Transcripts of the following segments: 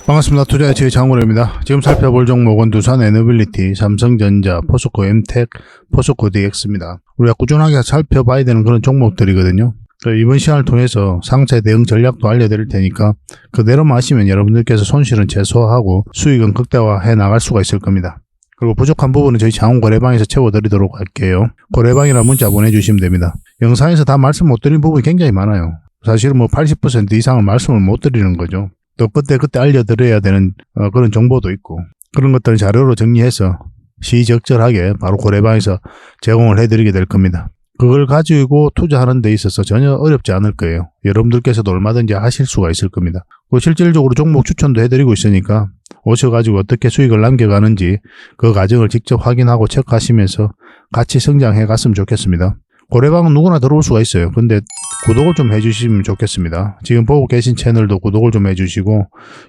반갑습니다. 투자의 최 장훈입니다. 지금 살펴볼 종목은 두산 에너빌리티, 삼성전자, 포스코 엠텍, 포스코 DX입니다. 우리가 꾸준하게 살펴봐야 되는 그런 종목들이거든요. 이번 시간을 통해서 상세 대응 전략도 알려드릴 테니까 그대로만 하시면 여러분들께서 손실은 최소화하고 수익은 극대화해 나갈 수가 있을 겁니다. 그리고 부족한 부분은 저희 장훈 거래방에서 채워드리도록 할게요. 거래방이라 문자 보내주시면 됩니다. 영상에서 다 말씀 못 드린 부분이 굉장히 많아요. 사실은 80% 이상은 말씀을 못 드리는 거죠. 또 그때 알려드려야 되는 그런 정보도 있고 그런 것들을 자료로 정리해서 시적절하게 바로 거래방에서 제공을 해드리게 될 겁니다. 그걸 가지고 투자하는 데 있어서 전혀 어렵지 않을 거예요. 여러분들께서도 얼마든지 하실 수가 있을 겁니다. 그리고 실질적으로 종목 추천도 해드리고 있으니까 오셔가지고 어떻게 수익을 남겨가는지 그 과정을 직접 확인하고 체크하시면서 같이 성장해 갔으면 좋겠습니다. 거래방은 누구나 들어올 수가 있어요. 근데 구독을 좀 해주시면 좋겠습니다. 지금 보고 계신 채널도 구독을 좀 해주시고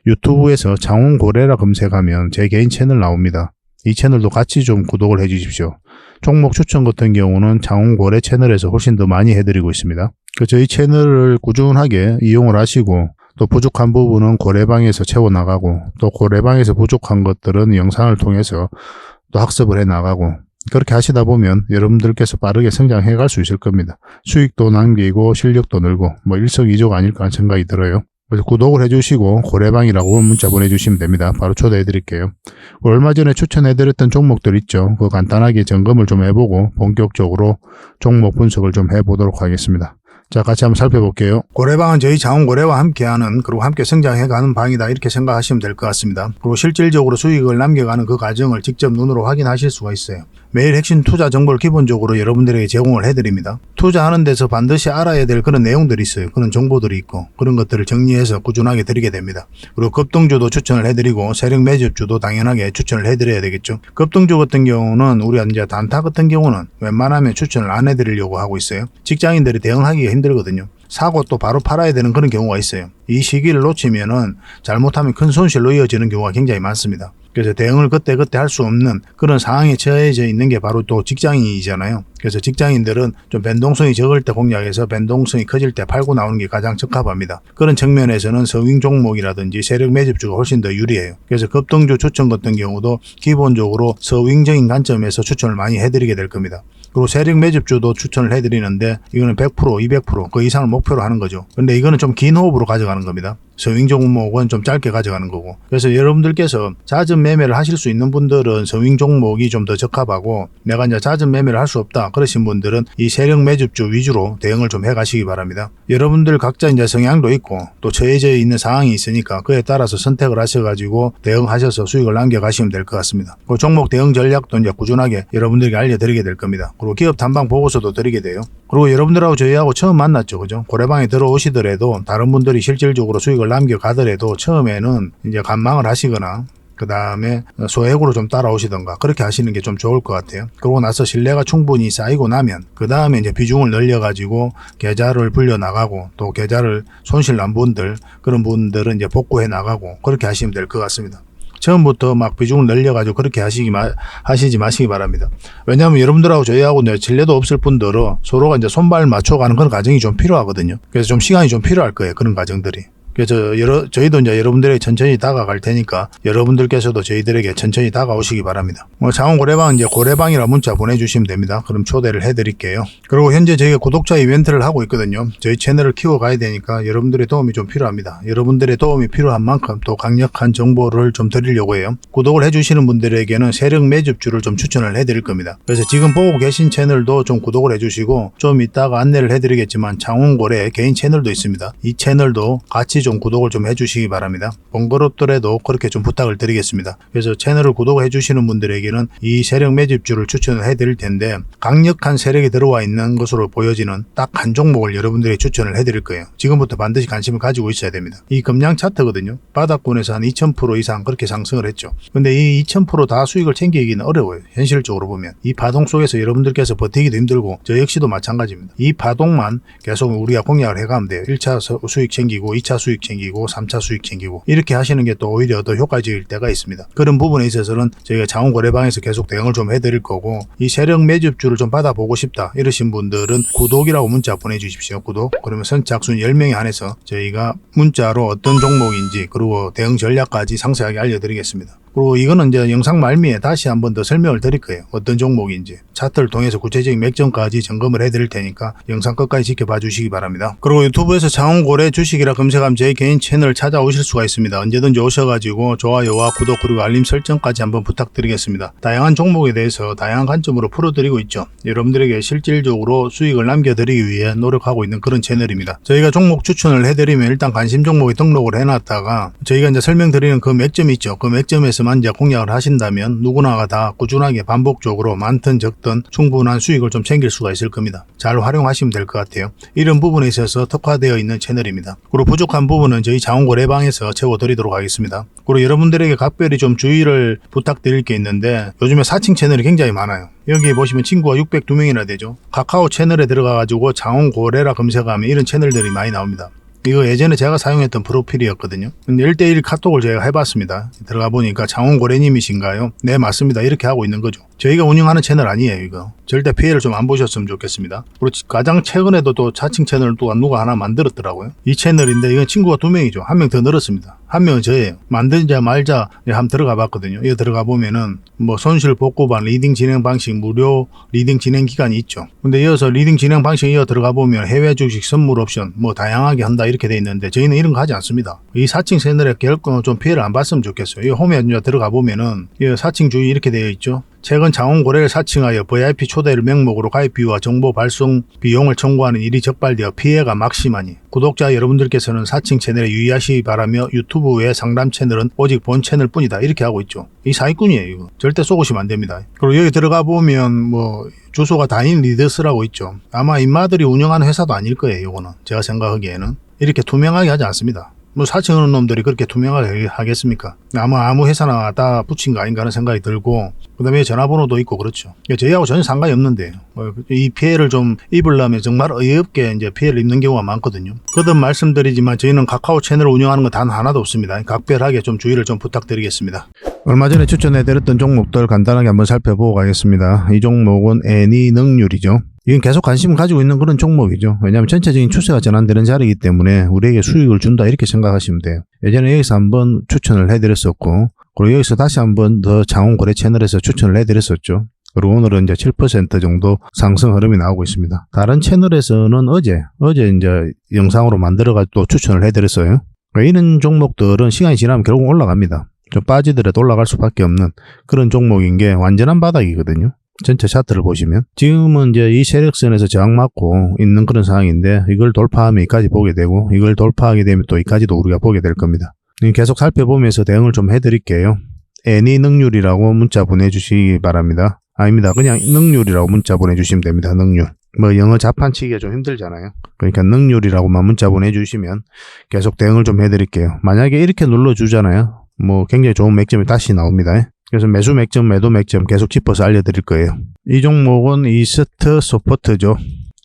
유튜브에서 장훈고래라 검색하면 제 개인 채널 나옵니다. 이 채널도 같이 좀 구독을 해주십시오. 종목 추천 같은 경우는 장훈고래 채널에서 훨씬 더 많이 해드리고 있습니다. 저희 채널을 꾸준하게 이용을 하시고 또 부족한 부분은 고래방에서 채워나가고 또 고래방에서 부족한 것들은 영상을 통해서 또 학습을 해나가고 그렇게 하시다 보면 여러분들께서 빠르게 성장해 갈 수 있을 겁니다. 수익도 남기고 실력도 늘고 일석이조가 아닐까 하는 생각이 들어요. 그래서 구독을 해주시고 고래방이라고 문자 보내주시면 됩니다. 바로 초대해 드릴게요. 얼마 전에 추천해 드렸던 종목들 있죠. 그거 간단하게 점검을 좀 해보고 본격적으로 종목 분석을 좀 해보도록 하겠습니다. 자, 같이 한번 살펴볼게요. 고래방은 저희 장훈고래와 함께하는 그리고 함께 성장해가는 방이다 이렇게 생각하시면 될 것 같습니다. 그리고 실질적으로 수익을 남겨가는 그 과정을 직접 눈으로 확인하실 수가 있어요. 매일 핵심 투자 정보를 기본적으로 여러분들에게 제공을 해드립니다. 투자하는 데서 반드시 알아야 될 그런 내용들이 있어요. 그런 정보들이 있고 그런 것들을 정리해서 꾸준하게 드리게 됩니다. 그리고 급등주도 추천을 해드리고 세력 매집주도 당연하게 추천을 해드려야 되겠죠. 급등주 같은 경우는 우리가 이제 단타 같은 경우는 웬만하면 추천을 안 해드리려고 하고 있어요. 직장인들이 대응하기가 힘들거든요. 사고 또 바로 팔아야 되는 그런 경우가 있어요. 이 시기를 놓치면은 잘못하면 큰 손실로 이어지는 경우가 굉장히 많습니다. 그래서 대응을 그때 할 수 없는 그런 상황에 처해져 있는 게 바로 또 직장인이잖아요. 그래서 직장인들은 좀 변동성이 적을 때 공략해서 변동성이 커질 때 팔고 나오는 게 가장 적합합니다. 그런 측면에서는 서윙 종목이라든지 세력 매집주가 훨씬 더 유리해요. 그래서 급등주 추천 같은 경우도 기본적으로 서윙적인 관점에서 추천을 많이 해드리게 될 겁니다. 그리고 세력 매집주도 추천을 해드리는데 이거는 100%, 200% 그 이상을 목표로 하는 거죠. 근데 이거는 좀 긴 호흡으로 가져가는 겁니다. 서윙 종목은 좀 짧게 가져가는 거고. 그래서 여러분들께서 잦은 매매를 하실 수 있는 분들은 서윙 종목이 좀 더 적합하고 내가 이제 잦은 매매를 할 수 없다 그러신 분들은 이 세력 매집주 위주로 대응을 좀 해가시기 바랍니다. 여러분들 각자 이제 성향도 있고 또 처해져 있는 상황이 있으니까 그에 따라서 선택을 하셔가지고 대응하셔서 수익을 남겨가시면 될 것 같습니다. 그 종목 대응 전략도 이제 꾸준하게 여러분들에게 알려드리게 될 겁니다. 그리고 기업 탐방 보고서도 드리게 돼요. 그리고 여러분들하고 저희하고 처음 만났죠, 그죠? 고래방에 들어오시더라도 다른 분들이 실질적으로 수익을 남겨가더라도 처음에는 이제 관망을 하시거나 그 다음에 소액으로 좀 따라오시던가 그렇게 하시는 게 좀 좋을 것 같아요. 그러고 나서 신뢰가 충분히 쌓이고 나면 그 다음에 이제 비중을 늘려가지고 계좌를 불려 나가고 또 계좌를 손실 난 분들 그런 분들은 이제 복구해 나가고 그렇게 하시면 될 것 같습니다. 처음부터 막 비중을 늘려가지고 그렇게 하시지 마시기 바랍니다. 왜냐하면 여러분들하고 저희하고 신뢰도 없을 뿐더러 서로가 이제 손발 맞춰가는 그런 과정이 좀 필요하거든요. 그래서 좀 시간이 좀 필요할 거예요. 그런 과정들이. 그래서 저희도 이제 여러분들에게 천천히 다가갈 테니까 여러분들께서도 저희들에게 천천히 다가오시기 바랍니다. 장훈고래방 이제 고래방이라 문자 보내주시면 됩니다. 그럼 초대를 해드릴게요. 그리고 현재 저희가 구독자 이벤트를 하고 있거든요. 저희 채널을 키워가야 되니까 여러분들의 도움이 좀 필요합니다. 여러분들의 도움이 필요한 만큼 또 강력한 정보를 좀 드리려고 해요. 구독을 해주시는 분들에게는 세력 매집주를 좀 추천을 해드릴 겁니다. 그래서 지금 보고 계신 채널도 좀 구독을 해주시고 좀 이따가 안내를 해드리겠지만 장훈고래 개인 채널도 있습니다. 이 채널도 같이 좀 구독을 좀 해주시기 바랍니다. 번거롭더라도 그렇게 좀 부탁을 드리겠습니다. 그래서 채널을 구독해 주시는 분들에게는 이 세력 매집주를 추천을 해드릴 텐데 강력한 세력이 들어와 있는 것으로 보여지는 딱 한 종목을 여러분들이 추천을 해드릴 거예요. 지금부터 반드시 관심을 가지고 있어야 됩니다. 이 금량 차트거든요. 바닥권에서 한 2000% 이상 그렇게 상승을 했죠. 근데 이 2000% 다 수익을 챙기기는 어려워요. 현실적으로 보면. 이 파동 속에서 여러분들께서 버티기도 힘들고 저 역시도 마찬가지입니다. 이 파동만 계속 우리가 공략을 해가면 돼요. 1차 수익 챙기고 2차 수익 수익 챙기고 3차 수익 챙기고 이렇게 하시는 게 또 오히려 더 효과적일 때가 있습니다. 그런 부분에 있어서는 저희가 자원거래방에서 계속 대응을 좀 해드릴 거고, 이 세력 매집주를 좀 받아보고 싶다 이러신 분들은 구독이라고 문자 보내주십시오. 구독. 그러면 선착순 10명에 한해서 저희가 문자로 어떤 종목인지 그리고 대응 전략까지 상세하게 알려드리겠습니다. 그리고 이거는 이제 영상 말미에 다시 한번 더 설명을 드릴 거예요. 어떤 종목인지 차트를 통해서 구체적인 맥점까지 점검을 해드릴 테니까 영상 끝까지 지켜봐 주시기 바랍니다. 그리고 유튜브에서 자원거래 주식이라 검색하면 제 개인 채널 찾아오실 수가 있습니다. 언제든지 오셔가지고 좋아요와 구독 그리고 알림 설정까지 한번 부탁드리겠습니다. 다양한 종목에 대해서 다양한 관점으로 풀어드리고 있죠. 여러분들에게 실질적으로 수익을 남겨드리기 위해 노력하고 있는 그런 채널입니다. 저희가 종목 추천을 해드리면 일단 관심 종목에 등록을 해놨다가 저희가 이제 설명드리는 그 맥점이 있죠. 그 맥점에서만 이제 공략을 하신다면 누구나가 다 꾸준하게 반복적으로 많든 적든 충분한 수익을 좀 챙길 수가 있을 겁니다. 잘 활용하시면 될 것 같아요. 이런 부분에 있어서 특화되어 있는 채널입니다. 그리고 부족한 부분은 저희 자원거래방에서 채워드리도록 하겠습니다. 그리고 여러분들에게 각별히 좀 주의를 부탁드릴 게 있는데, 요즘에 사칭 채널이 굉장히 많아요. 여기 보시면 친구가 602명이나 되죠. 카카오 채널에 들어가가지고 자원거래라 검색하면 이런 채널들이 많이 나옵니다. 이거 예전에 제가 사용했던 프로필이었거든요. 1대1 카톡을 제가 해봤습니다. 들어가 보니까 자원거래님이신가요? 네, 맞습니다. 이렇게 하고 있는 거죠. 저희가 운영하는 채널 아니에요, 이거. 절대 피해를 좀 안 보셨으면 좋겠습니다. 그리고 가장 최근에도 또 자칭 채널을 또 누가 하나 만들었더라고요. 이 채널인데 이건 친구가 2명이죠. 1명 더 늘었습니다. 1명은 저예요. 만들자 말자 한번 들어가 봤거든요. 이거 들어가 보면은 뭐 손실 복구반, 리딩 진행 방식, 무료 리딩 진행 기간이 있죠. 근데 이어서 리딩 진행 방식 이어 들어가 보면 해외 주식 선물 옵션 뭐 다양하게 한다 이렇게 돼 있는데, 저희는 이런 거 하지 않습니다. 이 사칭 채널에 결코 좀 피해를 안 봤으면 좋겠어요. 이 홈에 들어가 보면은 이 사칭 주의 이렇게 되어 있죠. 최근 자원거래를 사칭하여 VIP 초대를 명목으로 가입 비유와 정보 발송 비용을 청구하는 일이 적발되어 피해가 막심하니 구독자 여러분들께서는 사칭 채널에 유의하시기 바라며 유튜브 외 상담 채널은 오직 본 채널 뿐이다 이렇게 하고 있죠. 이 사기꾼이에요. 이거 절대 속으시면 안 됩니다. 그리고 여기 들어가 보면 뭐 주소가 다인 리더스라고 있죠. 아마 인마들이 운영하는 회사도 아닐 거예요. 이거는 제가 생각하기에는 이렇게 투명하게 하지 않습니다. 뭐 사칭하는 놈들이 그렇게 투명하게 하겠습니까? 아무 회사나 다 붙인 거 아닌가 하는 생각이 들고, 그 다음에 전화번호도 있고 그렇죠. 저희하고 전혀 상관이 없는데 이 피해를 좀 입으려면 정말 어이없게 이제 피해를 입는 경우가 많거든요. 거듭 말씀드리지만 저희는 카카오 채널을 운영하는 건 단 하나도 없습니다. 각별하게 좀 주의를 좀 부탁드리겠습니다. 얼마 전에 추천해드렸던 종목들 간단하게 한번 살펴보고 가겠습니다. 이 종목은 애니능률이죠. 이건 계속 관심을 가지고 있는 그런 종목이죠. 왜냐하면 전체적인 추세가 전환되는 자리이기 때문에 우리에게 수익을 준다 이렇게 생각하시면 돼요. 예전에 여기서 한번 추천을 해드렸었고, 그리고 여기서 다시 한번 더 자원거래 채널에서 추천을 해드렸었죠. 그리고 오늘은 이제 7% 정도 상승 흐름이 나오고 있습니다. 다른 채널에서는 어제 이제 영상으로 만들어가지고 또 추천을 해드렸어요. 그러니까 이런 종목들은 시간이 지나면 결국 올라갑니다. 좀 빠지더라도 올라갈 수밖에 없는 그런 종목인 게 완전한 바닥이거든요. 전체 차트를 보시면 지금은 이제 이 세력선에서 저항 맞고 있는 그런 상황인데, 이걸 돌파하면 이까지 보게 되고, 이걸 돌파하게 되면 또 이까지도 우리가 보게 될 겁니다. 계속 살펴보면서 대응을 좀 해드릴게요. 애니능률이라고 문자 보내주시기 바랍니다. 아닙니다. 그냥 능률이라고 문자 보내주시면 됩니다. 능률. 뭐 영어 자판 치기가 좀 힘들잖아요. 그러니까 능률이라고만 문자 보내주시면 계속 대응을 좀 해드릴게요. 만약에 이렇게 눌러주잖아요. 뭐 굉장히 좋은 맥점이 다시 나옵니다. 그래서 매수 맥점, 매도 맥점 계속 짚어서 알려드릴 거예요. 이 종목은 이스트 소프트죠.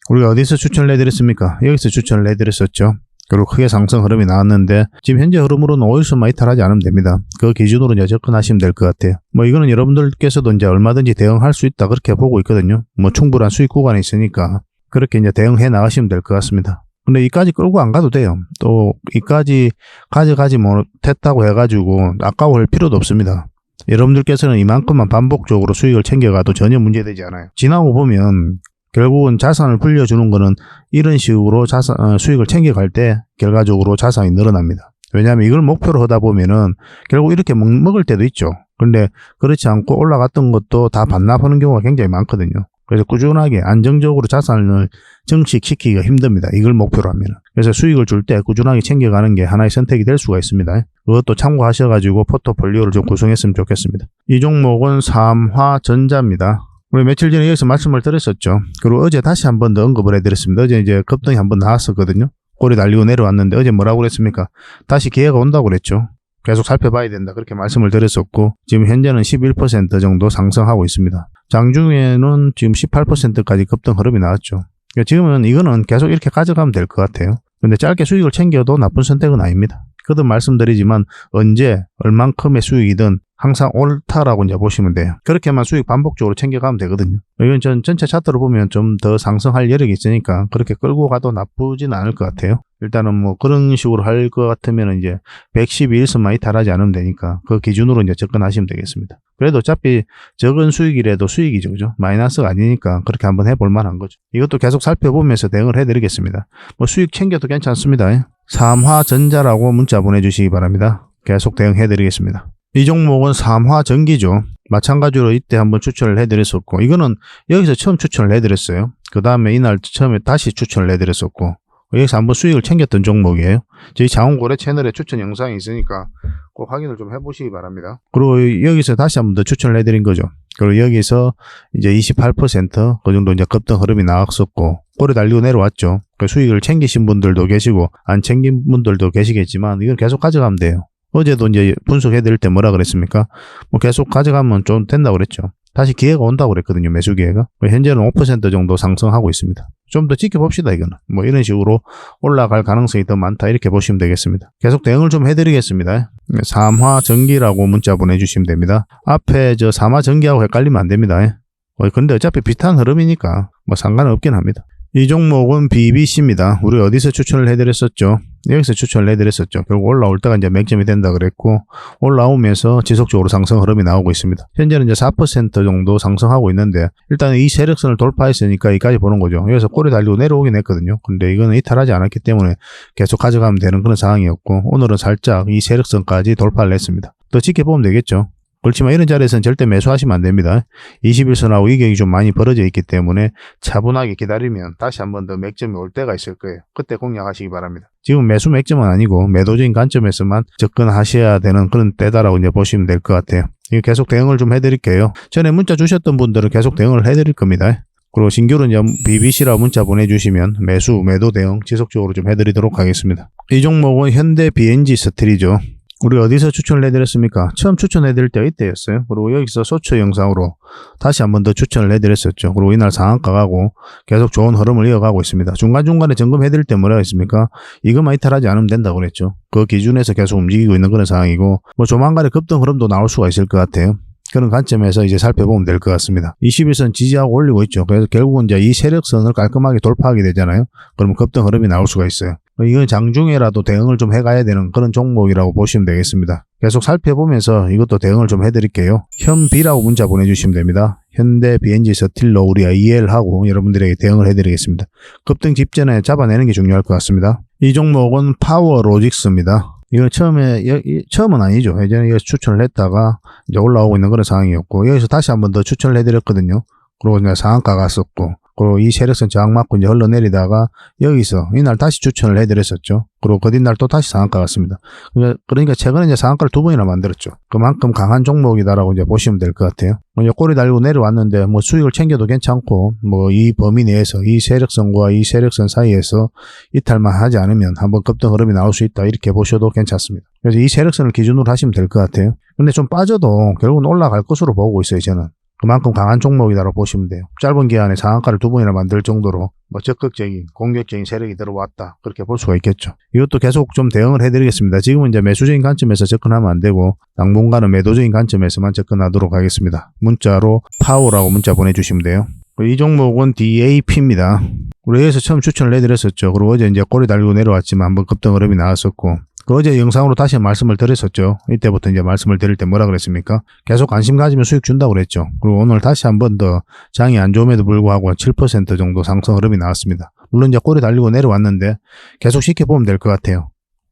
우리가 어디서 추천을 해드렸습니까? 여기서 추천을 해드렸었죠. 그리고 크게 상승 흐름이 나왔는데, 지금 현재 흐름으로는 5일선만 이탈하지 않으면 됩니다. 그 기준으로 이제 접근하시면 될 것 같아요. 뭐 이거는 여러분들께서도 이제 얼마든지 대응할 수 있다 그렇게 보고 있거든요. 뭐 충분한 수익 구간이 있으니까 그렇게 이제 대응해 나가시면 될 것 같습니다. 근데 이까지 끌고 안 가도 돼요. 또 이까지 가져가지 못했다고 해가지고 아까워할 필요도 없습니다. 여러분들께서는 이만큼만 반복적으로 수익을 챙겨가도 전혀 문제되지 않아요. 지나고 보면 결국은 자산을 불려주는 거는 이런 식으로 수익을 챙겨갈 때 결과적으로 자산이 늘어납니다. 왜냐하면 이걸 목표로 하다 보면은 결국 이렇게 먹을 때도 있죠. 근데 그렇지 않고 올라갔던 것도 다 반납하는 경우가 굉장히 많거든요. 그래서 꾸준하게 안정적으로 자산을 증식시키기가 힘듭니다. 이걸 목표로 하면. 그래서 수익을 줄 때 꾸준하게 챙겨가는 게 하나의 선택이 될 수가 있습니다. 그것도 참고하셔가지고 포트폴리오를 좀 구성했으면 좋겠습니다. 이 종목은 삼화전자입니다. 우리 며칠 전에 여기서 말씀을 드렸었죠. 그리고 어제 다시 한 번 더 언급을 해드렸습니다. 어제 이제 급등이 한 번 나왔었거든요. 꼬리 달리고 내려왔는데 어제 뭐라고 그랬습니까? 다시 기회가 온다고 그랬죠. 계속 살펴봐야 된다 그렇게 말씀을 드렸었고, 지금 현재는 11% 정도 상승하고 있습니다. 장중에는 지금 18%까지 급등 흐름이 나왔죠. 그러니까 지금은 이거는 계속 이렇게 가져가면 될 것 같아요. 근데 짧게 수익을 챙겨도 나쁜 선택은 아닙니다. 거듭 말씀드리지만 언제 얼만큼의 수익이든 항상 옳다라고 이제 보시면 돼요. 그렇게만 수익 반복적으로 챙겨가면 되거든요. 이건 전 전체 차트로 보면 좀 더 상승할 여력이 있으니까 그렇게 끌고 가도 나쁘진 않을 것 같아요. 일단은 뭐 그런 식으로 할 것 같으면 이제 112일선만 이탈하지 않으면 되니까 그 기준으로 이제 접근하시면 되겠습니다. 그래도 어차피 적은 수익이라도 수익이죠, 그죠? 마이너스가 아니니까 그렇게 한번 해볼 만한 거죠. 이것도 계속 살펴보면서 대응을 해드리겠습니다. 뭐 수익 챙겨도 괜찮습니다. 삼화전자라고 문자 보내주시기 바랍니다. 계속 대응해드리겠습니다. 이 종목은 삼화전기죠. 마찬가지로 이때 한번 추천을 해드렸었고, 이거는 여기서 처음 추천을 해드렸어요. 그 다음에 이날 처음에 다시 추천을 해드렸었고, 여기서 한번 수익을 챙겼던 종목이에요. 저희 자원고래 채널에 추천 영상이 있으니까 꼭 확인을 좀 해보시기 바랍니다. 그리고 여기서 다시 한번 더 추천을 해드린 거죠. 그리고 여기서 이제 28% 그 정도 이제 급등 흐름이 나왔었고, 꼬리 달리고 내려왔죠. 그 수익을 챙기신 분들도 계시고, 안 챙긴 분들도 계시겠지만, 이걸 계속 가져가면 돼요. 어제도 이제 분석해 드릴 때 뭐라 그랬습니까? 뭐 계속 가져가면 좀 된다고 그랬죠. 다시 기회가 온다고 그랬거든요. 매수 기회가. 현재는 5% 정도 상승하고 있습니다. 좀 더 지켜봅시다, 이거는. 뭐 이런 식으로 올라갈 가능성이 더 많다, 이렇게 보시면 되겠습니다. 계속 대응을 좀 해드리겠습니다. 삼화전기라고 문자 보내주시면 됩니다. 앞에 저 삼화전기하고 헷갈리면 안 됩니다. 근데 어차피 비슷한 흐름이니까 뭐 상관은 없긴 합니다. 이 종목은 BBC입니다. 우리 어디서 추천을 해드렸었죠? 여기서 추천을 해드렸었죠. 결국 올라올 때가 이제 맥점이 된다 그랬고, 올라오면서 지속적으로 상승 흐름이 나오고 있습니다. 현재는 이제 4% 정도 상승하고 있는데, 일단 이 세력선을 돌파했으니까 여기까지 보는 거죠. 여기서 꼬리 달리고 내려오긴 했거든요. 근데 이거는 이탈하지 않았기 때문에 계속 가져가면 되는 그런 상황이었고, 오늘은 살짝 이 세력선까지 돌파를 했습니다. 더 지켜보면 되겠죠. 그렇지만 이런 자리에서는 절대 매수하시면 안 됩니다. 21선하고 이격이 좀 많이 벌어져 있기 때문에 차분하게 기다리면 다시 한번 더 맥점이 올 때가 있을 거예요. 그때 공략하시기 바랍니다. 지금 매수 맥점은 아니고 매도적인 관점에서만 접근하셔야 되는 그런 때다라고 이제 보시면 될 것 같아요. 이거 계속 대응을 좀 해드릴게요. 전에 문자 주셨던 분들은 계속 대응을 해드릴 겁니다. 그리고 신규로 이제 BBC라고 문자 보내주시면 매수, 매도 대응 지속적으로 좀 해드리도록 하겠습니다. 이 종목은 현대 BNG 스틸이죠. 우리 어디서 추천을 해드렸습니까? 처음 추천해드릴 때가 이때였어요. 그리고 여기서 소처 영상으로 다시 한번 더 추천을 해드렸었죠. 그리고 이날 상한가 가고 계속 좋은 흐름을 이어가고 있습니다. 중간중간에 점검해드릴 때 뭐라고 했습니까? 이것만 이탈하지 않으면 된다고 그랬죠. 그 기준에서 계속 움직이고 있는 그런 상황이고, 뭐 조만간에 급등 흐름도 나올 수가 있을 것 같아요. 그런 관점에서 이제 살펴보면 될 것 같습니다. 21선 지지하고 올리고 있죠. 그래서 결국은 이제 이 세력선을 깔끔하게 돌파하게 되잖아요. 그러면 급등 흐름이 나올 수가 있어요. 이건 장중에라도 대응을 좀 해가야 되는 그런 종목이라고 보시면 되겠습니다. 계속 살펴보면서 이것도 대응을 좀 해드릴게요. 현비라고 문자 보내주시면 됩니다. 현대 BNG 스틸로 우리가 이해하고 여러분들에게 대응을 해드리겠습니다. 급등 직전에 잡아내는 게 중요할 것 같습니다. 이 종목은 파워로직스입니다. 이건 처음은 아니죠. 예전에 여기서 추천을 했다가 이제 올라오고 있는 그런 상황이었고, 여기서 다시 한번 더 추천을 해드렸거든요. 그리고 이제 상한가 갔었고, 그리고 이 세력선 저항 맞고 이제 흘러내리다가 여기서 이날 다시 추천을 해드렸었죠. 그리고 그 뒷날 또 다시 상한가 갔습니다. 그러니까 최근에 이제 상한가를 2번이나 만들었죠. 그만큼 강한 종목이다라고 이제 보시면 될 것 같아요. 이제 꼬리 달리고 내려왔는데 뭐 수익을 챙겨도 괜찮고, 뭐 이 범위 내에서 이 세력선과 이 세력선 사이에서 이탈만 하지 않으면 한번 급등 흐름이 나올 수 있다, 이렇게 보셔도 괜찮습니다. 그래서 이 세력선을 기준으로 하시면 될 것 같아요. 근데 좀 빠져도 결국은 올라갈 것으로 보고 있어요, 저는. 그만큼 강한 종목이다라고 보시면 돼요. 짧은 기간에 상한가를 2번이나 만들 정도로 뭐 적극적인 공격적인 세력이 들어왔다, 그렇게 볼 수가 있겠죠. 이것도 계속 좀 대응을 해드리겠습니다. 지금은 이제 매수적인 관점에서 접근하면 안 되고 당분간은 매도적인 관점에서만 접근하도록 하겠습니다. 문자로 파워라고 문자 보내주시면 돼요. 이 종목은 DAP입니다. 우리 여기서 처음 추천을 해드렸었죠. 그리고 어제 이제 꼬리 달리고 내려왔지만 한번 급등 흐름이 나왔었고, 어제 영상으로 다시 말씀을 드렸었죠. 이때부터 이제 말씀을 드릴 때 뭐라 그랬습니까? 계속 관심 가지면 수익 준다고 그랬죠. 그리고 오늘 다시 한번 더 장이 안 좋음에도 불구하고 7% 정도 상승 흐름이 나왔습니다. 물론 이제 꼬리 달리고 내려왔는데 계속 지켜보면 될 것 같아요.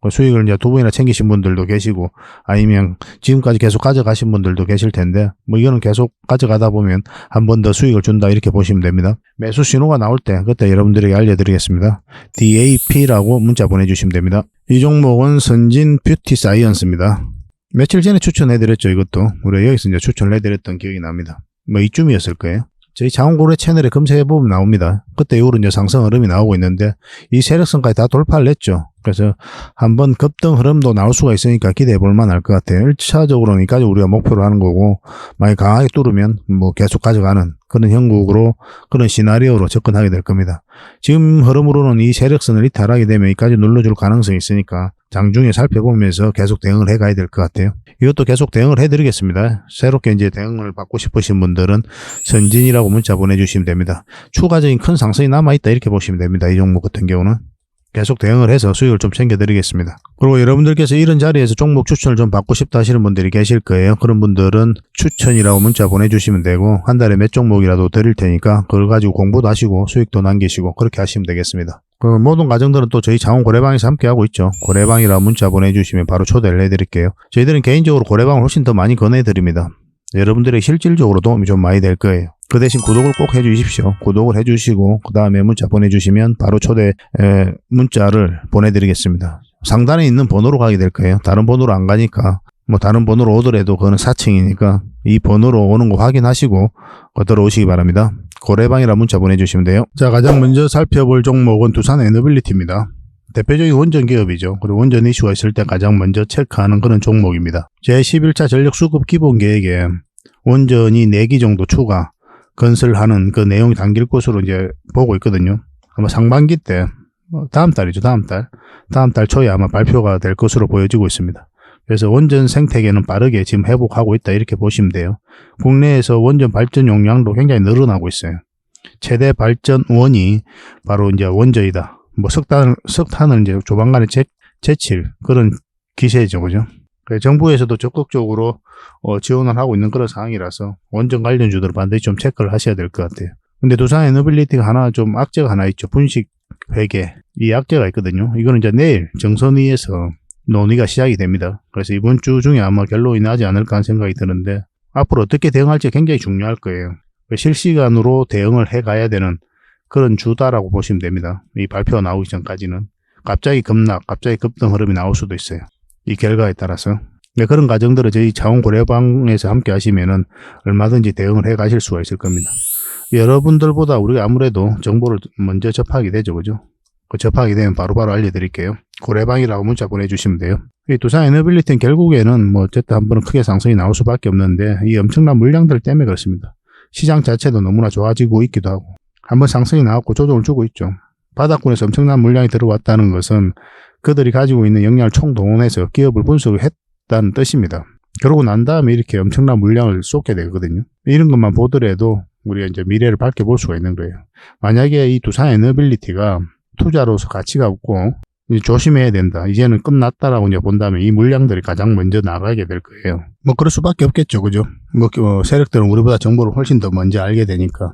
수익을 이제 2번이나 챙기신 분들도 계시고, 아니면 지금까지 계속 가져가신 분들도 계실 텐데, 뭐 이거는 계속 가져가다 보면 한 번 더 수익을 준다, 이렇게 보시면 됩니다. 매수 신호가 나올 때 그때 여러분들에게 알려드리겠습니다. DAP라고 문자 보내주시면 됩니다. 이 종목은 선진 뷰티 사이언스입니다. 며칠 전에 추천해드렸죠. 이것도 우리가 여기서 이제 추천을 해드렸던 기억이 납니다. 뭐 이쯤이었을 거예요. 저희 자원고래 채널에 검색해보면 나옵니다. 그때 이후로 이제 상승 흐름이 나오고 있는데 이 세력선까지 다 돌파를 했죠. 그래서 한번 급등 흐름도 나올 수가 있으니까 기대해 볼 만할 것 같아요. 1차적으로는 여기까지 우리가 목표로 하는 거고, 만약 강하게 뚫으면 뭐 계속 가져가는 그런 형국으로, 그런 시나리오로 접근하게 될 겁니다. 지금 흐름으로는 이 세력선을 이탈하게 되면 여기까지 눌러줄 가능성이 있으니까 장중에 살펴보면서 계속 대응을 해 가야 될 것 같아요. 이것도 계속 대응을 해 드리겠습니다. 새롭게 이제 대응을 받고 싶으신 분들은 선진이라고 문자 보내주시면 됩니다. 추가적인 큰 상승이 남아있다 이렇게 보시면 됩니다. 이 종목 같은 경우는 계속 대응을 해서 수익을 좀 챙겨드리겠습니다. 그리고 여러분들께서 이런 자리에서 종목 추천을 좀 받고 싶다 하시는 분들이 계실 거예요. 그런 분들은 추천이라고 문자 보내주시면 되고, 한 달에 몇 종목이라도 드릴 테니까 그걸 가지고 공부도 하시고 수익도 남기시고 그렇게 하시면 되겠습니다. 그 모든 과정들은 또 저희 장원 고래방에서 함께 하고 있죠. 고래방이라고 문자 보내주시면 바로 초대를 해드릴게요. 저희들은 개인적으로 고래방을 훨씬 더 많이 권해드립니다. 여러분들의 실질적으로 도움이 좀 많이 될 거예요. 그 대신 구독을 꼭 해주십시오. 구독을 해주시고 그 다음에 문자 보내주시면 바로 초대 문자를 보내드리겠습니다. 상단에 있는 번호로 가게 될 거예요. 다른 번호로 안 가니까, 뭐 다른 번호로 오더라도 그거는 사칭이니까 이 번호로 오는 거 확인하시고 들어오시기 바랍니다. 고래방이라 문자 보내주시면 돼요. 자, 가장 먼저 살펴볼 종목은 두산 에너빌리티입니다. 대표적인 원전 기업이죠. 그리고 원전 이슈가 있을 때 가장 먼저 체크하는 그런 종목입니다. 제11차 전력 수급 기본 계획에 원전이 4기 정도 추가 건설하는 그 내용이 담길 것으로 이제 보고 있거든요. 아마 상반기 때, 다음 달이죠. 다음 달 초에 아마 발표가 될 것으로 보여지고 있습니다. 그래서 원전 생태계는 빠르게 지금 회복하고 있다 이렇게 보시면 돼요. 국내에서 원전 발전 용량도 굉장히 늘어나고 있어요. 최대 발전원이 바로 이제 원전이다. 뭐 석탄을 이제 조만간에 제칠 그런 기세죠, 그죠? 정부에서도 적극적으로 지원을 하고 있는 그런 상황이라서 원전 관련주들은 반드시 좀 체크를 하셔야 될 것 같아요. 근데 두산 에너빌리티가 하나 좀 악재가 하나 있죠. 분식 회계 이 악재가 있거든요. 이거는 이제 내일 정선위에서 논의가 시작이 됩니다. 그래서 이번 주 중에 아마 결론이 나지 않을까 하는 생각이 드는데, 앞으로 어떻게 대응할지 굉장히 중요할 거예요. 실시간으로 대응을 해 가야 되는 그런 주다라고 보시면 됩니다. 이 발표가 나오기 전까지는 갑자기 급락, 갑자기 급등 흐름이 나올 수도 있어요. 이 결과에 따라서. 그런 과정들을 저희 자원고래방에서 함께 하시면은 얼마든지 대응을 해 가실 수가 있을 겁니다. 여러분들보다 우리가 아무래도 정보를 먼저 접하게 되죠, 그죠? 접하게 되면 바로바로 알려드릴게요. 고래방이라고 문자 보내주시면 돼요. 이 두산 에너빌리티는 결국에는 뭐 어쨌든 한 번은 크게 상승이 나올 수밖에 없는데, 이 엄청난 물량들 때문에 그렇습니다. 시장 자체도 너무나 좋아지고 있기도 하고, 한번 상승이 나왔고 조정을 주고 있죠. 바닥권에서 엄청난 물량이 들어왔다는 것은 그들이 가지고 있는 역량을 총동원해서 기업을 분석을 했다는 뜻입니다. 그러고 난 다음에 이렇게 엄청난 물량을 쏟게 되거든요. 이런 것만 보더라도 우리가 이제 미래를 밝게 볼 수가 있는 거예요. 만약에 이 두산 에너빌리티가 투자로서 가치가 없고 조심해야 된다, 이제는 끝났다라고 이제 본다면 이 물량들이 가장 먼저 나가게 될 거예요. 뭐 그럴 수밖에 없겠죠, 그죠? 뭐 세력들은 우리보다 정보를 훨씬 더 먼저 알게 되니까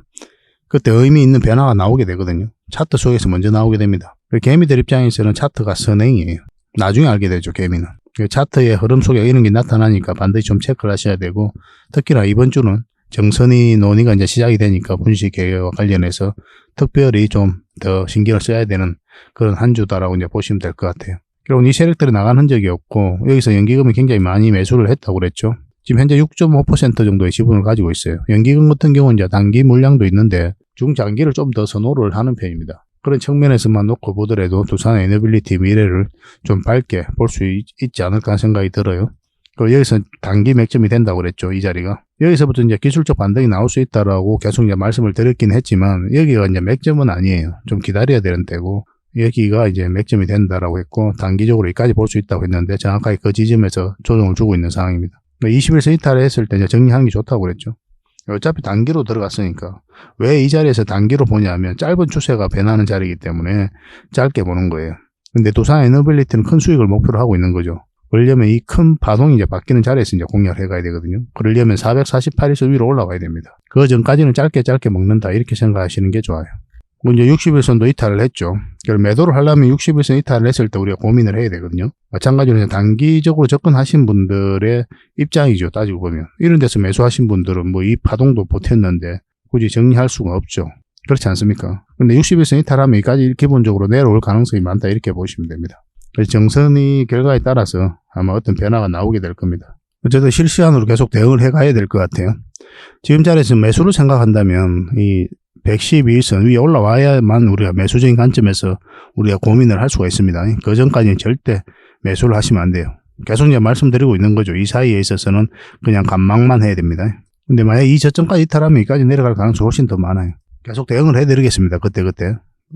그때 의미 있는 변화가 나오게 되거든요. 차트 속에서 먼저 나오게 됩니다. 개미들 입장에서는 차트가 선행이에요. 나중에 알게 되죠, 개미는. 차트의 흐름 속에 이런 게 나타나니까 반드시 좀 체크를 하셔야 되고, 특히나 이번 주는 정선이 논의가 이제 시작이 되니까 분식 계획과 관련해서 특별히 좀 더 신경을 써야 되는 그런 한 주다라고 이제 보시면 될 것 같아요. 그리고 이 세력들이 나간 흔적이 없고, 여기서 연기금이 굉장히 많이 매수를 했다고 그랬죠. 지금 현재 6.5% 정도의 지분을 가지고 있어요. 연기금 같은 경우는 이제 단기 물량도 있는데 중장기를 좀 더 선호를 하는 편입니다. 그런 측면에서만 놓고 보더라도 두산 에너빌리티 미래를 좀 밝게 볼 수 있지 않을까 하는 생각이 들어요. 그리고 여기서 단기 맥점이 된다고 그랬죠, 이 자리가. 여기서부터 이제 기술적 반등이 나올 수 있다라고 계속 이제 말씀을 드렸긴 했지만, 여기가 이제 맥점은 아니에요. 좀 기다려야 되는 때고, 여기가 이제 맥점이 된다라고 했고, 단기적으로 여기까지 볼 수 있다고 했는데, 정확하게 그 지점에서 조정을 주고 있는 상황입니다. 21선 이탈을 했을 때 이제 정리하는 게 좋다고 그랬죠. 어차피 단기로 들어갔으니까. 왜 이 자리에서 단기로 보냐면 짧은 추세가 변하는 자리이기 때문에 짧게 보는 거예요. 근데 두산 에너빌리티는 큰 수익을 목표로 하고 있는 거죠. 그러려면 이 큰 파동이 이제 바뀌는 자리에서 이제 공략을 해가야 되거든요. 그러려면 448에서 위로 올라가야 됩니다. 그 전까지는 짧게 먹는다, 이렇게 생각하시는 게 좋아요. 이제 61선도 이탈을 했죠. 매도를 하려면 61선 이탈을 했을 때 우리가 고민을 해야 되거든요. 마찬가지로 단기적으로 접근하신 분들의 입장이죠, 따지고 보면. 이런 데서 매수하신 분들은 뭐 이 파동도 버텼는데 굳이 정리할 수가 없죠. 그렇지 않습니까? 근데 61선 이탈하면 여기까지 기본적으로 내려올 가능성이 많다, 이렇게 보시면 됩니다. 정선이 결과에 따라서 아마 어떤 변화가 나오게 될 겁니다. 어쨌든 실시간으로 계속 대응을 해 가야 될 것 같아요. 지금 자리에서 매수를 생각한다면 이 112일선 위에 올라와야만 우리가 매수적인 관점에서 우리가 고민을 할 수가 있습니다. 그 전까지는 절대 매수를 하시면 안 돼요. 계속 이제 말씀드리고 있는 거죠. 이 사이에 있어서는 그냥 관망만 해야 됩니다. 근데 만약 이 저점까지 이탈하면 여기까지 내려갈 가능성이 훨씬 더 많아요. 계속 대응을 해드리겠습니다. 그때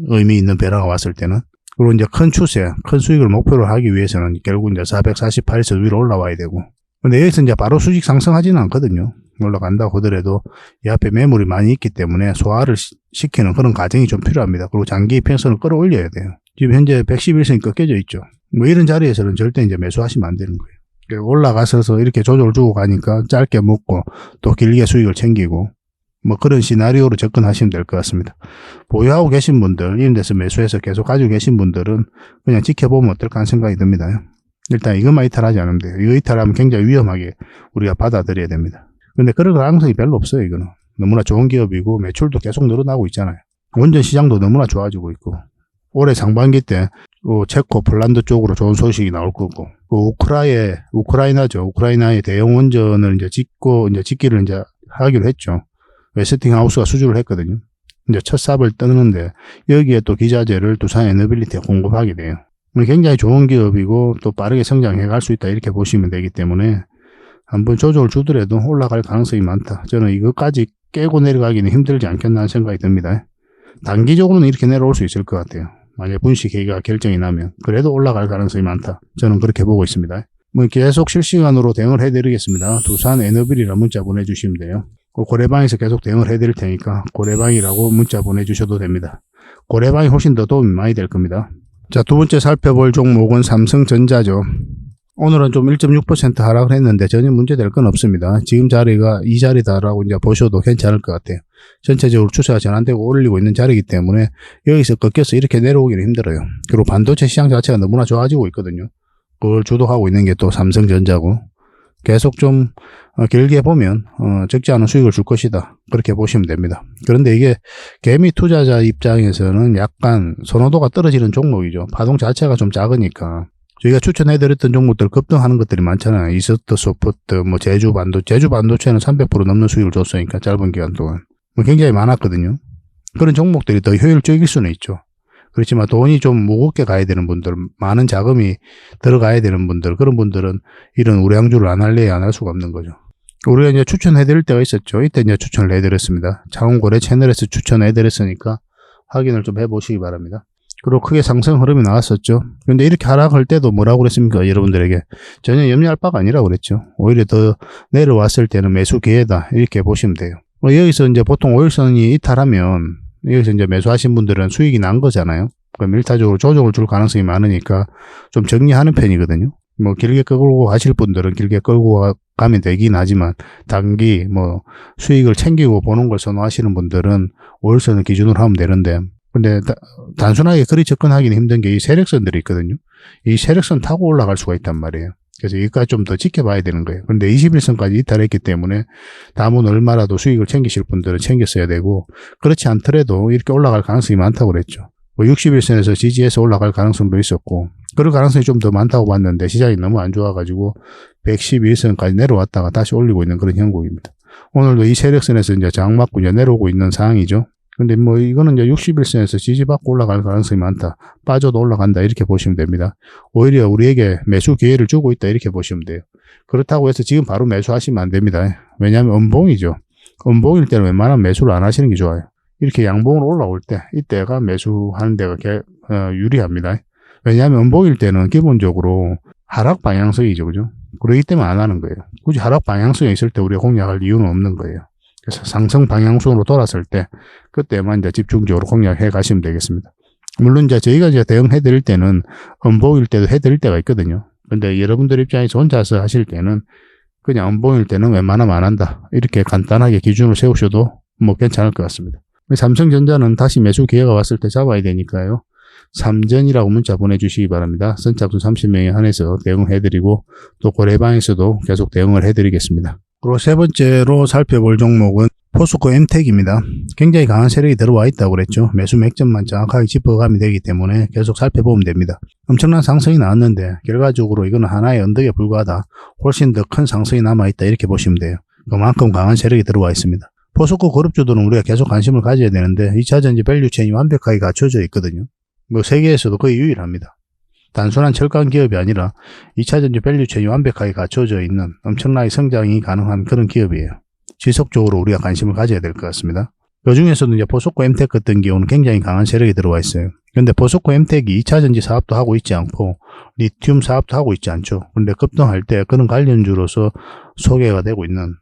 의미 있는 변화가 왔을 때는. 그리고 이제 큰 추세, 큰 수익을 목표로 하기 위해서는 결국 이제 448에서 위로 올라와야 되고. 근데 여기서 이제 바로 수직 상승하지는 않거든요. 올라간다고 하더라도 이 앞에 매물이 많이 있기 때문에 소화를 시키는 그런 과정이 좀 필요합니다. 그리고 장기 평선을 끌어올려야 돼요. 지금 현재 111선이 꺾여져 있죠. 뭐 이런 자리에서는 절대 이제 매수하시면 안 되는 거예요. 올라가서 이렇게 조정을 주고 가니까 짧게 먹고 또 길게 수익을 챙기고 뭐 그런 시나리오로 접근하시면 될 것 같습니다. 보유하고 계신 분들, 이런 데서 매수해서 계속 가지고 계신 분들은 그냥 지켜보면 어떨까 하는 생각이 듭니다. 일단 이것만 이탈하지 않으면 돼요. 이거 이탈하면 굉장히 위험하게 우리가 받아들여야 됩니다. 근데 그럴 가능성이 별로 없어요. 이거는 너무나 좋은 기업이고 매출도 계속 늘어나고 있잖아요. 원전 시장도 너무나 좋아지고 있고 올해 상반기 때 체코, 폴란드 쪽으로 좋은 소식이 나올 거고 우크라이나의 대형 원전을 이제 짓기를 이제 하기로 했죠. 웨스팅하우스가 수주를 했거든요. 이제 첫 삽을 뜨는데 여기에 또 기자재를 두산 에너빌리티에 공급하게 돼요. 굉장히 좋은 기업이고 또 빠르게 성장해 갈 수 있다 이렇게 보시면 되기 때문에 한번 조정을 주더라도 올라갈 가능성이 많다. 저는 이것까지 깨고 내려가기는 힘들지 않겠나 하는 생각이 듭니다. 단기적으로는 이렇게 내려올 수 있을 것 같아요. 만약 분식회의가 결정이 나면 그래도 올라갈 가능성이 많다. 저는 그렇게 보고 있습니다. 계속 실시간으로 대응을 해드리겠습니다. 두산 에너빌이라 문자 보내주시면 돼요. 고래방에서 계속 대응을 해드릴 테니까 고래방이라고 문자 보내주셔도 됩니다. 고래방이 훨씬 더 도움이 많이 될 겁니다. 자, 두 번째 살펴볼 종목은 삼성전자죠. 오늘은 좀 1.6% 하락을 했는데 전혀 문제될 건 없습니다. 지금 자리가 이 자리다라고 이제 보셔도 괜찮을 것 같아요. 전체적으로 추세가 전환되고 올리고 있는 자리이기 때문에 여기서 꺾여서 이렇게 내려오기는 힘들어요. 그리고 반도체 시장 자체가 너무나 좋아지고 있거든요. 그걸 주도하고 있는 게 또 삼성전자고 계속 좀 길게 보면 적지 않은 수익을 줄 것이다. 그렇게 보시면 됩니다. 그런데 이게 개미 투자자 입장에서는 약간 선호도가 떨어지는 종목이죠. 파동 자체가 좀 작으니까 저희가 추천해드렸던 종목들 급등하는 것들이 많잖아요. 이스트 소프트, 뭐 제주 반도체는 300% 넘는 수익을 줬으니까 짧은 기간 동안 굉장히 많았거든요. 그런 종목들이 더 효율적일 수는 있죠. 그렇지만 돈이 좀 무겁게 가야 되는 분들, 많은 자금이 들어가야 되는 분들, 그런 분들은 이런 우량주를 안 할래야 안 할 수가 없는 거죠. 우리가 이제 추천해드릴 때가 있었죠. 이때 이제 추천을 해드렸습니다. 창원고래 채널에서 추천해드렸으니까 확인을 좀 해보시기 바랍니다. 그리고 크게 상승 흐름이 나왔었죠. 근데 이렇게 하락할 때도 뭐라고 그랬습니까? 여러분들에게 전혀 염려할 바가 아니라고 그랬죠. 오히려 더 내려왔을 때는 매수 기회다 이렇게 보시면 돼요. 여기서 이제 보통 5일선이 이탈하면 여기서 이제 매수하신 분들은 수익이 난 거잖아요. 그럼 일차적으로 조정을 줄 가능성이 많으니까 좀 정리하는 편이거든요. 뭐 길게 끌고 가실 분들은 길게 끌고 가면 되긴 하지만 단기 뭐 수익을 챙기고 보는 걸 선호하시는 분들은 5일선을 기준으로 하면 되는데 근데 단순하게 그리 접근하기는 힘든 게 이 세력선들이 있거든요. 이 세력선 타고 올라갈 수가 있단 말이에요. 그래서 여기까지 좀 더 지켜봐야 되는 거예요. 근데 21선까지 이탈했기 때문에 다음은 얼마라도 수익을 챙기실 분들은 챙겼어야 되고 그렇지 않더라도 이렇게 올라갈 가능성이 많다고 그랬죠. 뭐 61선에서 지지해서 올라갈 가능성도 있었고 그럴 가능성이 좀 더 많다고 봤는데 시장이 너무 안 좋아가지고 111선까지 내려왔다가 다시 올리고 있는 그런 형국입니다. 오늘도 이 세력선에서 이제 장맞고 이제 내려오고 있는 상황이죠. 근데 뭐 이거는 이제 61선에서 지지받고 올라갈 가능성이 많다. 빠져도 올라간다 이렇게 보시면 됩니다. 오히려 우리에게 매수 기회를 주고 있다 이렇게 보시면 돼요. 그렇다고 해서 지금 바로 매수하시면 안 됩니다. 왜냐하면 음봉이죠. 음봉일 때는 웬만하면 매수를 안 하시는 게 좋아요. 이렇게 양봉으로 올라올 때 이때가 매수하는 데가 유리합니다. 왜냐하면 음봉일 때는 기본적으로 하락 방향성이죠. 그죠? 그렇기 때문에 안 하는 거예요. 굳이 하락 방향성이 있을 때 우리가 공략할 이유는 없는 거예요. 그래서 상승 방향성으로 돌았을 때 그때만 이제 집중적으로 공략해 가시면 되겠습니다. 물론 이제 저희가 이제 대응해 드릴 때는 음봉일 때도 해 드릴 때가 있거든요. 근데 여러분들 입장에서 혼자서 하실 때는 그냥 음봉일 때는 웬만하면 안 한다. 이렇게 간단하게 기준을 세우셔도 뭐 괜찮을 것 같습니다. 삼성전자는 다시 매수 기회가 왔을 때 잡아야 되니까요. 삼전이라고 문자 보내주시기 바랍니다. 선착순 30명에 한해서 대응해드리고 또 고래방에서도 계속 대응을 해드리겠습니다. 그리고 세 번째로 살펴볼 종목은 포스코 엠텍입니다. 굉장히 강한 세력이 들어와 있다고 그랬죠. 매수 맥점만 정확하게 짚어가면 되기 때문에 계속 살펴보면 됩니다. 엄청난 상승이 나왔는데 결과적으로 이거는 하나의 언덕에 불과하다. 훨씬 더 큰 상승이 남아있다 이렇게 보시면 돼요. 그만큼 강한 세력이 들어와 있습니다. 포스코 그룹주들은 우리가 계속 관심을 가져야 되는데 2차전지 밸류체인이 완벽하게 갖춰져 있거든요. 뭐 세계에서도 거의 유일합니다. 단순한 철강 기업이 아니라 2차전지 밸류체인이 완벽하게 갖춰져 있는 엄청나게 성장이 가능한 그런 기업이에요. 지속적으로 우리가 관심을 가져야 될 것 같습니다. 그 중에서도 이제 포스코 엠텍 같은 경우는 굉장히 강한 세력이 들어와 있어요. 그런데 포스코 엠텍이 2차전지 사업도 하고 있지 않고 리튬 사업도 하고 있지 않죠. 그런데 급등할 때 그런 관련주로서 소개가 되고 있는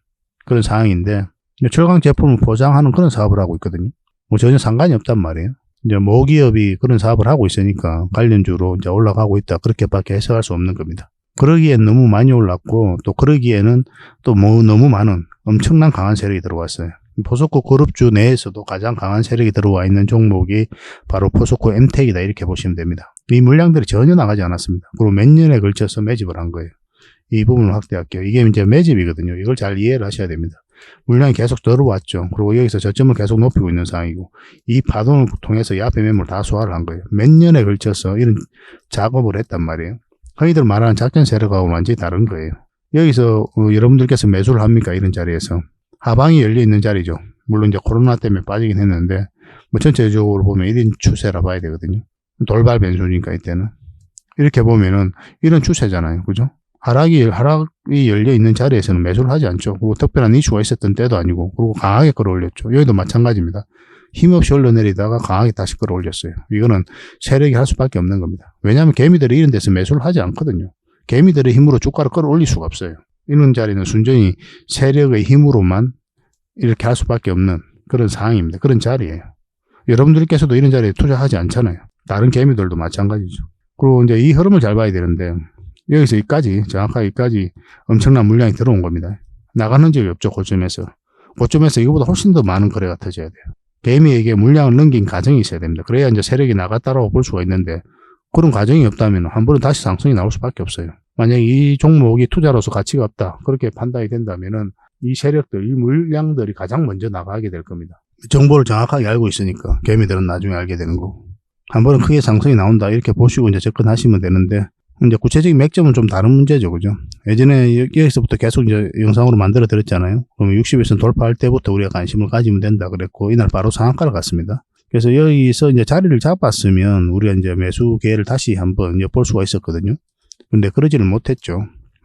그런 상황인데 철강 제품을 포장하는 그런 사업을 하고 있거든요. 뭐 전혀 상관이 없단 말이에요. 이제 모기업이 그런 사업을 하고 있으니까 관련주로 이제 올라가고 있다. 그렇게밖에 해석할 수 없는 겁니다. 그러기엔 너무 많이 올랐고 또 그러기에는 또 뭐 너무 많은 엄청난 강한 세력이 들어왔어요. 포스코 그룹주 내에서도 가장 강한 세력이 들어와 있는 종목이 바로 포스코 엠텍이다 이렇게 보시면 됩니다. 이 물량들이 전혀 나가지 않았습니다. 그리고 몇 년에 걸쳐서 매집을 한 거예요. 이 부분을 확대할게요. 이게 이제 매집이거든요. 이걸 잘 이해를 하셔야 됩니다. 물량이 계속 들어왔죠. 그리고 여기서 저점을 계속 높이고 있는 상황이고 이 파동을 통해서 이 앞에 매물 다 소화를 한 거예요. 몇 년에 걸쳐서 이런 작업을 했단 말이에요. 흔히들 말하는 작전 세력하고는 완전히 다른 거예요. 여기서 여러분들께서 매수를 합니까? 이런 자리에서 하방이 열려 있는 자리죠. 물론 이제 코로나 때문에 빠지긴 했는데 뭐 전체적으로 보면 이런 추세라 봐야 되거든요. 돌발 변수니까 이때는 이렇게 보면은 이런 추세잖아요. 그죠? 하락이 열려 있는 자리에서는 매수를 하지 않죠. 그리고 특별한 이슈가 있었던 때도 아니고 그리고 강하게 끌어올렸죠. 여기도 마찬가지입니다. 힘없이 흘러내리다가 강하게 다시 끌어올렸어요. 이거는 세력이 할 수밖에 없는 겁니다. 왜냐하면 개미들이 이런 데서 매수를 하지 않거든요. 개미들의 힘으로 주가를 끌어올릴 수가 없어요. 이런 자리는 순전히 세력의 힘으로만 이렇게 할 수밖에 없는 그런 상황입니다. 그런 자리예요. 여러분들께서도 이런 자리에 투자하지 않잖아요. 다른 개미들도 마찬가지죠. 그리고 이제 이 흐름을 잘 봐야 되는데 여기서 여기까지 정확하게 여기까지 엄청난 물량이 들어온 겁니다. 나가는 적이 없죠. 고점에서 이거보다 훨씬 더 많은 거래가 터져야 돼요. 개미에게 물량을 넘긴 과정이 있어야 됩니다. 그래야 이제 세력이 나갔다라고 볼 수가 있는데 그런 과정이 없다면 한 번은 다시 상승이 나올 수밖에 없어요. 만약에 이 종목이 투자로서 가치가 없다 그렇게 판단이 된다면은 이 세력들, 이 물량들이 가장 먼저 나가게 될 겁니다. 정보를 정확하게 알고 있으니까 개미들은 나중에 알게 되는 거고 한 번은 크게 상승이 나온다 이렇게 보시고 이제 접근하시면 되는데 이제 구체적인 맥점은 좀 다른 문제죠. 그죠? 예전에 여기서부터 계속 이제 영상으로 만들어 드렸잖아요. 그러면 60일선 돌파할 때부터 우리가 관심을 가지면 된다 그랬고 이날 바로 상한가를 갔습니다. 그래서 여기서 이제 자리를 잡았으면 우리가 이제 매수 기회를 다시 한번 엿볼 수가 있었거든요. 근데 그러지를 못했죠.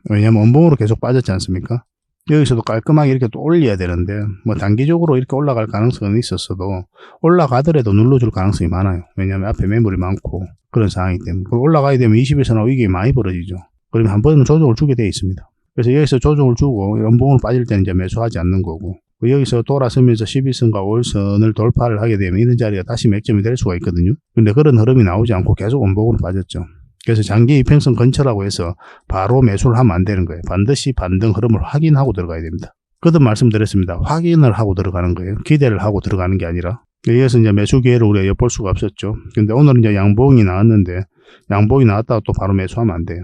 왜냐면 원봉으로 계속 빠졌지 않습니까? 여기서도 깔끔하게 이렇게 또 올려야 되는데 뭐 단기적으로 이렇게 올라갈 가능성은 있었어도 올라가더라도 눌러줄 가능성이 많아요. 왜냐하면 앞에 매물이 많고 그런 상황이기 때문에 올라가야 되면 21선하고 이게 많이 벌어지죠. 그러면 한 번은 조정을 주게 되어 있습니다. 그래서 여기서 조정을 주고 연봉으로 빠질 때는 이제 매수하지 않는 거고 여기서 돌아서면서 12선과 5일선을 돌파를 하게 되면 이런 자리가 다시 맥점이 될 수가 있거든요. 근데 그런 흐름이 나오지 않고 계속 원봉으로 빠졌죠. 그래서 장기 이평선 근처라고 해서 바로 매수를 하면 안 되는 거예요. 반드시 반등 흐름을 확인하고 들어가야 됩니다. 거듭 말씀드렸습니다. 확인을 하고 들어가는 거예요. 기대를 하고 들어가는 게 아니라. 여기서 이제 매수 기회를 우리가 엿볼 수가 없었죠. 근데 오늘은 이제 양봉이 나왔는데 양봉이 나왔다가 또 바로 매수하면 안 돼요.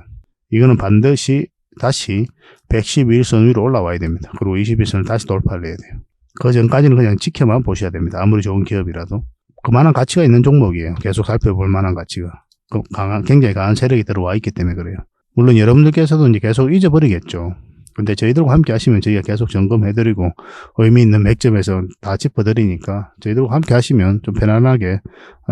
이거는 반드시 다시 111선 위로 올라와야 됩니다. 그리고 21선을 다시 돌파를 해야 돼요. 그 전까지는 그냥 지켜만 보셔야 됩니다. 아무리 좋은 기업이라도. 그만한 가치가 있는 종목이에요. 계속 살펴볼 만한 가치가. 굉장히 강한 세력이 들어와 있기 때문에 그래요. 물론 여러분들께서도 이제 계속 잊어버리겠죠. 근데 저희들과 함께 하시면 저희가 계속 점검해드리고 의미 있는 맥점에서 다 짚어드리니까 저희들과 함께 하시면 좀 편안하게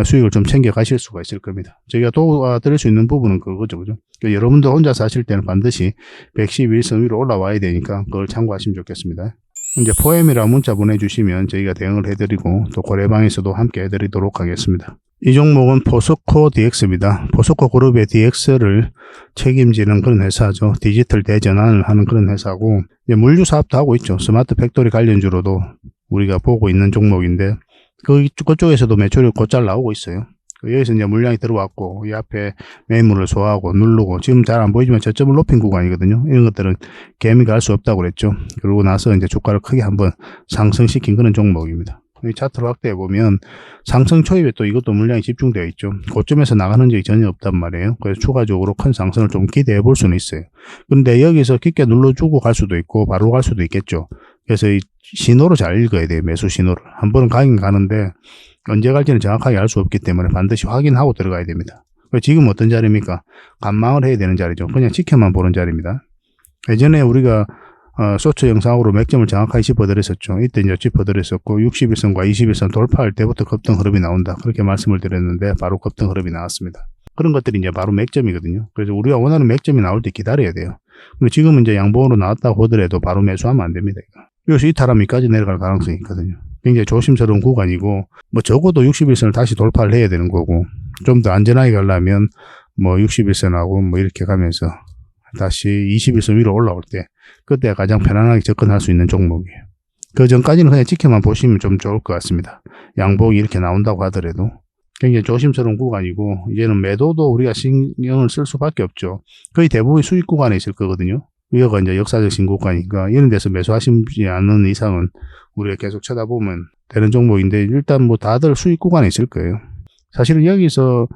수익을 좀 챙겨 가실 수가 있을 겁니다. 저희가 도와드릴 수 있는 부분은 그거죠. 그죠? 그러니까 여러분들 혼자서 하실 때는 반드시 111선 위로 올라와야 되니까 그걸 참고하시면 좋겠습니다. 이제 포엠이라 문자 보내주시면 저희가 대응을 해드리고 또 거래방에서도 함께 해드리도록 하겠습니다. 이 종목은 포스코 DX입니다. 포스코 그룹의 DX를 책임지는 그런 회사죠. 디지털 대전환을 하는 그런 회사고 이제 물류 사업도 하고 있죠. 스마트 팩토리 관련주로도 우리가 보고 있는 종목인데 그쪽에서도 매출이 곧잘 나오고 있어요. 여기서 이제 물량이 들어왔고 이 앞에 매물을 소화하고 누르고 지금 잘 안 보이지만 저점을 높인 구간이거든요. 이런 것들은 개미가 할 수 없다고 그랬죠. 그러고 나서 이제 주가를 크게 한번 상승시킨 그런 종목입니다. 이 차트를 확대해 보면 상승 초입에 또 이것도 물량이 집중되어 있죠. 고점에서 나가는 적이 전혀 없단 말이에요. 그래서 추가적으로 큰 상승을 좀 기대해 볼 수는 있어요. 근데 여기서 깊게 눌러주고 갈 수도 있고 바로 갈 수도 있겠죠. 그래서 이 신호를 잘 읽어야 돼요. 매수 신호를. 한 번은 가긴 가는데 언제 갈지는 정확하게 알 수 없기 때문에 반드시 확인하고 들어가야 됩니다. 지금 어떤 자리입니까? 관망을 해야 되는 자리죠. 그냥 지켜만 보는 자리입니다. 예전에 우리가 쇼츠 영상으로 맥점을 정확하게 짚어드렸었죠. 이때 이제 짚어드렸었고 61선과 21선 돌파할 때부터 급등 흐름이 나온다. 그렇게 말씀을 드렸는데 바로 급등 흐름이 나왔습니다. 그런 것들이 이제 바로 맥점이거든요. 그래서 우리가 원하는 맥점이 나올 때 기다려야 돼요. 근데 지금은 이제 양봉으로 나왔다고 하더라도 바로 매수하면 안 됩니다. 여기서 이탈하면 여기까지 내려갈 가능성이 있거든요. 굉장히 조심스러운 구간이고, 뭐 적어도 61선을 다시 돌파를 해야 되는 거고, 좀 더 안전하게 가려면 뭐 61선하고 뭐 이렇게 가면서 다시 21선 위로 올라올 때 그때 가장 편안하게 접근할 수 있는 종목이에요. 그 전까지는 그냥 지켜만 보시면 좀 좋을 것 같습니다. 양봉이 이렇게 나온다고 하더라도 굉장히 조심스러운 구간이고, 이제는 매도도 우리가 신경을 쓸 수밖에 없죠. 거의 대부분 수익 구간에 있을 거거든요. 이거가 이제 역사적 신고가니까 이런 데서 매수하시지 않는 이상은 우리가 계속 쳐다보면 되는 종목인데, 일단 뭐 다들 수익 구간에 있을 거예요. 사실은 여기서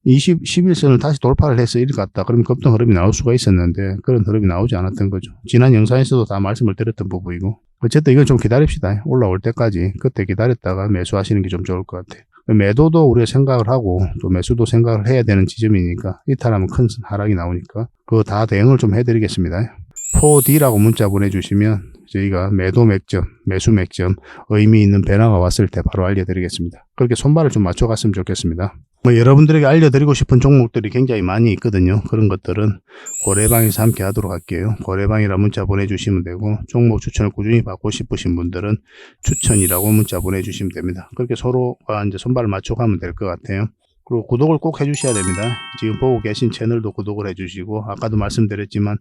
11선을 다시 돌파를 해서 이렇게 갔다 그러면 급등 흐름이 나올 수가 있었는데 그런 흐름이 나오지 않았던 거죠. 지난 영상에서도 다 말씀을 드렸던 부분이고, 어쨌든 이건 좀 기다립시다. 올라올 때까지 그때 기다렸다가 매수하시는 게 좀 좋을 것 같아요. 매도도 우리가 생각을 하고 또 매수도 생각을 해야 되는 지점이니까, 이탈하면 큰 하락이 나오니까 그거 다 대응을 좀 해드리겠습니다. 4D라고 문자 보내주시면 저희가 매도 맥점, 매수 맥점, 의미 있는 변화가 왔을 때 바로 알려드리겠습니다. 그렇게 손발을 좀 맞춰갔으면 좋겠습니다. 뭐 여러분들에게 알려드리고 싶은 종목들이 굉장히 많이 있거든요. 그런 것들은 고래방에서 함께 하도록 할게요. 고래방이라 문자 보내주시면 되고, 종목 추천을 꾸준히 받고 싶으신 분들은 추천이라고 문자 보내주시면 됩니다. 그렇게 서로가 이제 손발을 맞춰가면 될 것 같아요. 그리고 구독을 꼭 해주셔야 됩니다. 지금 보고 계신 채널도 구독을 해주시고, 아까도 말씀드렸지만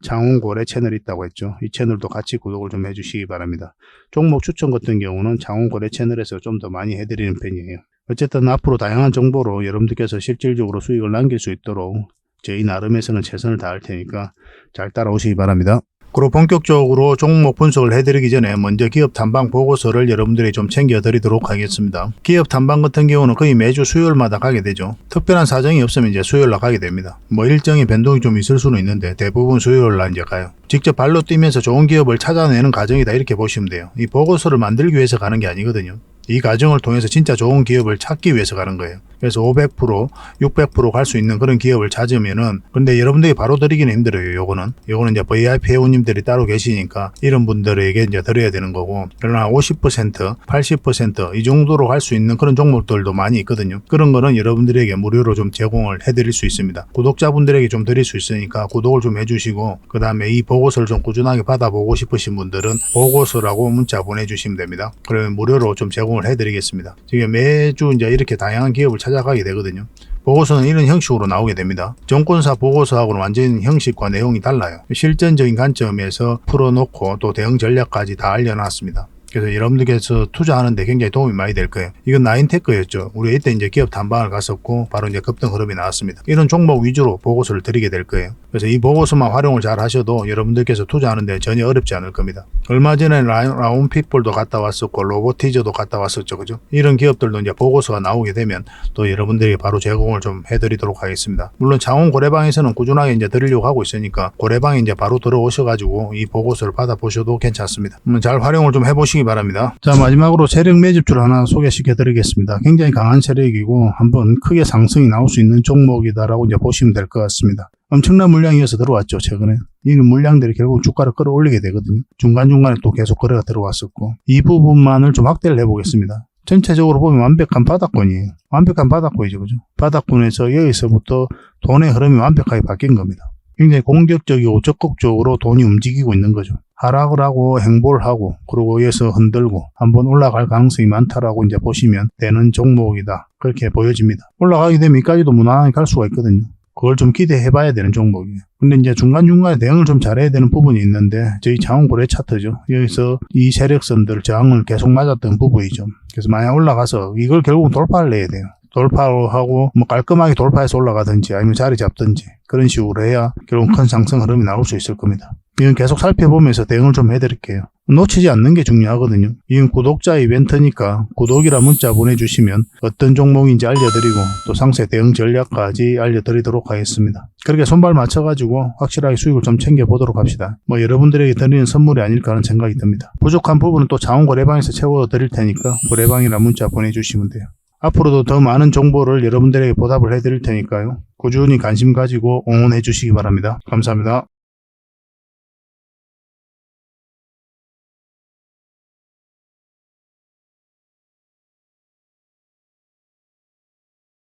장훈고래 채널이 있다고 했죠. 이 채널도 같이 구독을 좀 해주시기 바랍니다. 종목 추천 같은 경우는 장훈고래 채널에서 좀 더 많이 해드리는 편이에요. 어쨌든 앞으로 다양한 정보로 여러분들께서 실질적으로 수익을 남길 수 있도록 저희 나름에서는 최선을 다할 테니까 잘 따라오시기 바랍니다. 그리고 본격적으로 종목 분석을 해드리기 전에 먼저 기업 탐방 보고서를 여러분들이 좀 챙겨드리도록 하겠습니다. 기업 탐방 같은 경우는 거의 매주 수요일마다 가게 되죠. 특별한 사정이 없으면 이제 수요일날 가게 됩니다. 뭐 일정의 변동이 좀 있을 수는 있는데 대부분 수요일날 이제 가요. 직접 발로 뛰면서 좋은 기업을 찾아내는 과정이다, 이렇게 보시면 돼요. 이 보고서를 만들기 위해서 가는 게 아니거든요. 이 과정을 통해서 진짜 좋은 기업을 찾기 위해서 가는 거예요. 그래서 500%, 600% 갈 수 있는 그런 기업을 찾으면은, 근데 여러분들이 바로 드리기는 힘들어요. 요거는 이제 VIP 회원님들이 따로 계시니까 이런 분들에게 이제 드려야 되는 거고, 그러나 50%, 80% 이 정도로 갈 수 있는 그런 종목들도 많이 있거든요. 그런 거는 여러분들에게 무료로 좀 제공을 해드릴 수 있습니다. 구독자분들에게 좀 드릴 수 있으니까 구독을 좀 해주시고, 그 다음에 이 보고서를 좀 꾸준하게 받아보고 싶으신 분들은 보고서라고 문자 보내주시면 됩니다. 그러면 무료로 좀 제공을 해드리겠습니다. 지금 매주 이제 이렇게 다양한 기업을 찾아가게 되거든요. 보고서는 이런 형식으로 나오게 됩니다. 정권사 보고서하고는 완전 형식과 내용이 달라요. 실전적인 관점에서 풀어놓고 또 대응 전략까지 다 알려놨습니다. 그래서 여러분들께서 투자하는데 굉장히 도움이 많이 될 거예요. 이건 나인테크였죠. 우리 이때 이제 기업 탐방을 갔었고 바로 이제 급등 흐름이 나왔습니다. 이런 종목 위주로 보고서를 드리게 될 거예요. 그래서 이 보고서만 활용을 잘 하셔도 여러분들께서 투자하는데 전혀 어렵지 않을 겁니다. 얼마 전에 라운피플도 갔다 왔었고 로보티저도 갔다 왔었죠. 그죠? 이런 기업들도 이제 보고서가 나오게 되면 또 여러분들이 바로 제공을 좀 해드리도록 하겠습니다. 물론 장원 고래방에서는 꾸준하게 이제 드리려고 하고 있으니까 고래방에 이제 바로 들어오셔가지고 이 보고서를 받아보셔도 괜찮습니다. 잘 활용을 좀 해보시기 바랍니다. 자, 마지막으로 세력 매집주를 하나 소개시켜 드리겠습니다. 굉장히 강한 세력이고 한번 크게 상승이 나올 수 있는 종목이다라고 이제 보시면 될 것 같습니다. 엄청난 물량이 이어서 들어왔죠. 최근에 이 물량들이 결국 주가를 끌어올리게 되거든요. 중간중간에 또 계속 거래가 들어왔었고, 이 부분만을 좀 확대를 해보겠습니다. 전체적으로 보면 완벽한 바닥권이에요. 완벽한 바닥권이죠. 그죠? 바닥권에서 여기서부터 돈의 흐름이 완벽하게 바뀐 겁니다. 굉장히 공격적이고 적극적으로 돈이 움직이고 있는 거죠. 하락을 하고 행보를 하고, 그리고 여기서 흔들고 한번 올라갈 가능성이 많다라고 이제 보시면 되는 종목이다, 그렇게 보여집니다. 올라가게 되면 여기까지도 무난하게 갈 수가 있거든요. 그걸 좀 기대해 봐야 되는 종목이에요. 근데 이제 중간중간에 대응을 좀 잘해야 되는 부분이 있는데, 저희 장원고래 차트죠. 여기서 이 세력선들 저항을 계속 맞았던 부분이죠. 그래서 만약 올라가서 이걸 결국은 돌파를 해야 돼요. 돌파하고 뭐 깔끔하게 돌파해서 올라가든지 아니면 자리 잡든지 그런 식으로 해야 결국 큰 상승 흐름이 나올 수 있을 겁니다. 이건 계속 살펴보면서 대응을 좀 해드릴게요. 놓치지 않는 게 중요하거든요. 이건 구독자 이벤트니까 구독이라 문자 보내주시면 어떤 종목인지 알려드리고 또 상세 대응 전략까지 알려드리도록 하겠습니다. 그렇게 손발 맞춰가지고 확실하게 수익을 좀 챙겨보도록 합시다. 뭐 여러분들에게 드리는 선물이 아닐까 하는 생각이 듭니다. 부족한 부분은 또 장원고래방에서 채워드릴 테니까 고래방이라 문자 보내주시면 돼요. 앞으로도 더 많은 정보를 여러분들에게 보답을 해드릴 테니까요. 꾸준히 관심 가지고 응원해 주시기 바랍니다. 감사합니다.